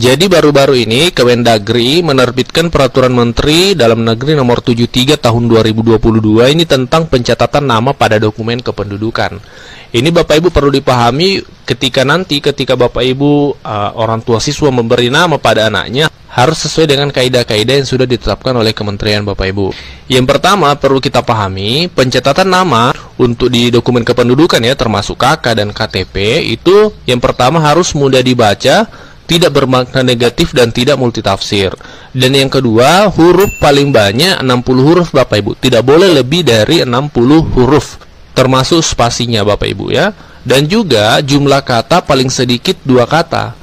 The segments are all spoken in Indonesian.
Jadi baru-baru ini Kemendagri menerbitkan Peraturan Menteri Dalam Negeri Nomor 73 Tahun 2022 ini tentang pencatatan nama pada dokumen kependudukan. Ini Bapak Ibu perlu dipahami ketika Bapak Ibu orang tua siswa memberi nama pada anaknya harus sesuai dengan kaidah-kaidah yang sudah ditetapkan oleh Kementerian Bapak Ibu. Yang pertama perlu kita pahami, pencatatan nama untuk di dokumen kependudukan ya, termasuk KK dan KTP, itu yang pertama harus mudah dibaca, tidak bermakna negatif dan tidak multitafsir. Dan yang kedua, huruf paling banyak 60 huruf Bapak Ibu. Tidak boleh lebih dari 60 huruf, termasuk spasinya Bapak Ibu ya. Dan juga jumlah kata paling sedikit 2 kata.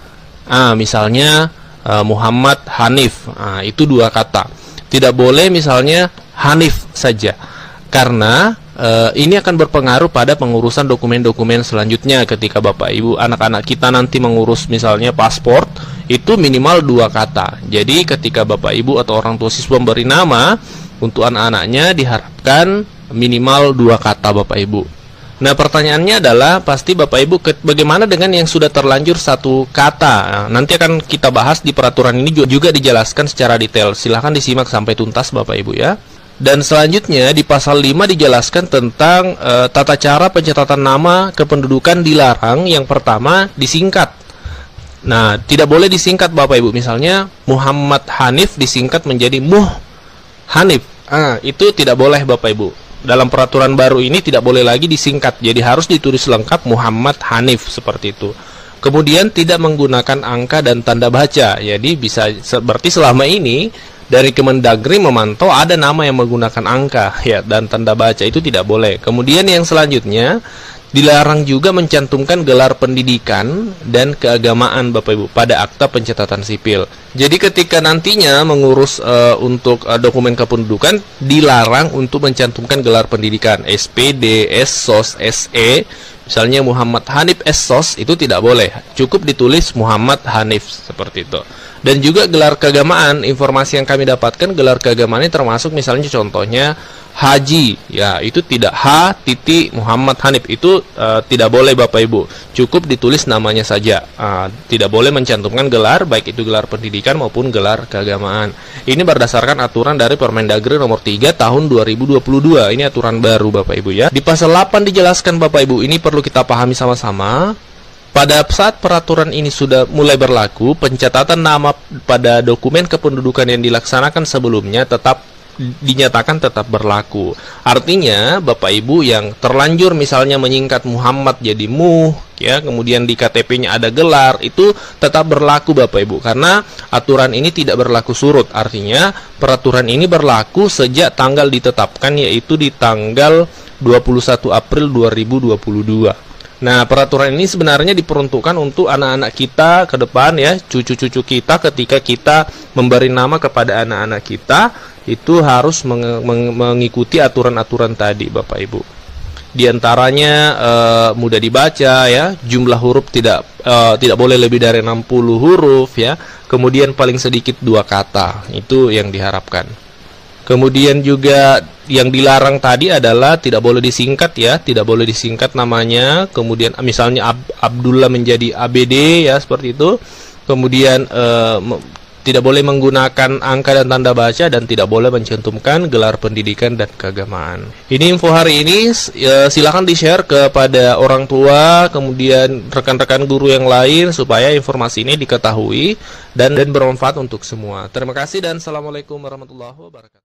Misalnya Muhammad Hanif, itu 2 kata. Tidak boleh misalnya Hanif saja, karena ini akan berpengaruh pada pengurusan dokumen-dokumen selanjutnya. Ketika Bapak Ibu anak-anak kita nanti mengurus misalnya paspor, itu minimal 2 kata. Jadi ketika Bapak Ibu atau orang tua siswa memberi nama untuk anak-anaknya diharapkan minimal 2 kata Bapak Ibu. Nah, pertanyaannya adalah pasti Bapak Ibu, bagaimana dengan yang sudah terlanjur 1 kata? Nanti akan kita bahas di peraturan ini juga dijelaskan secara detail. Silahkan disimak sampai tuntas Bapak Ibu ya. Dan selanjutnya di pasal 5 dijelaskan tentang tata cara pencatatan nama kependudukan dilarang. Yang pertama disingkat. Nah, tidak boleh disingkat Bapak Ibu. Misalnya Muhammad Hanif disingkat menjadi Muh Hanif. Itu tidak boleh Bapak Ibu. Dalam peraturan baru ini tidak boleh lagi disingkat. Jadi harus ditulis lengkap Muhammad Hanif seperti itu. Kemudian tidak menggunakan angka dan tanda baca. Jadi bisa berarti selama ini dari Kemendagri memantau ada nama yang menggunakan angka ya dan tanda baca, itu tidak boleh. Kemudian yang selanjutnya dilarang juga mencantumkan gelar pendidikan dan keagamaan Bapak Ibu pada akta pencatatan sipil. Jadi ketika nantinya mengurus untuk dokumen kependudukan dilarang untuk mencantumkan gelar pendidikan SPD, SSOS, SE. Misalnya Muhammad Hanif SSOS itu tidak boleh. Cukup ditulis Muhammad Hanif seperti itu. Dan juga gelar keagamaan, informasi yang kami dapatkan gelar keagamaan ini termasuk misalnya contohnya Haji, ya itu tidak H titik Muhammad Hanif, itu tidak boleh Bapak Ibu. Cukup ditulis namanya saja, tidak boleh mencantumkan gelar, baik itu gelar pendidikan maupun gelar keagamaan. Ini berdasarkan aturan dari Permendagri Nomor 3 Tahun 2022. Ini aturan baru Bapak Ibu ya. Di pasal 8 dijelaskan Bapak Ibu, ini perlu kita pahami sama-sama. Pada saat peraturan ini sudah mulai berlaku, pencatatan nama pada dokumen kependudukan yang dilaksanakan sebelumnya dinyatakan tetap berlaku. Artinya Bapak Ibu yang terlanjur misalnya menyingkat Muhammad jadi Muh ya, kemudian di KTP-nya ada gelar, itu tetap berlaku Bapak Ibu, karena aturan ini tidak berlaku surut. Artinya peraturan ini berlaku sejak tanggal ditetapkan, yaitu di tanggal 21 April 2022. Nah, peraturan ini sebenarnya diperuntukkan untuk anak-anak kita ke depan ya, cucu-cucu kita. Ketika kita memberi nama kepada anak-anak kita, itu harus mengikuti aturan-aturan tadi Bapak Ibu. Di antaranya mudah dibaca ya, jumlah huruf tidak boleh lebih dari 60 huruf ya. Kemudian paling sedikit 2 kata. Itu yang diharapkan. Kemudian juga yang dilarang tadi adalah tidak boleh disingkat ya, tidak boleh disingkat namanya. Kemudian misalnya Abdullah menjadi ABD ya, seperti itu. Kemudian tidak boleh menggunakan angka dan tanda baca, dan tidak boleh mencantumkan gelar pendidikan dan keagamaan. Ini info hari ini, silakan di-share kepada orang tua, kemudian rekan-rekan guru yang lain, supaya informasi ini diketahui dan bermanfaat untuk semua. Terima kasih dan Assalamualaikum warahmatullahi wabarakatuh.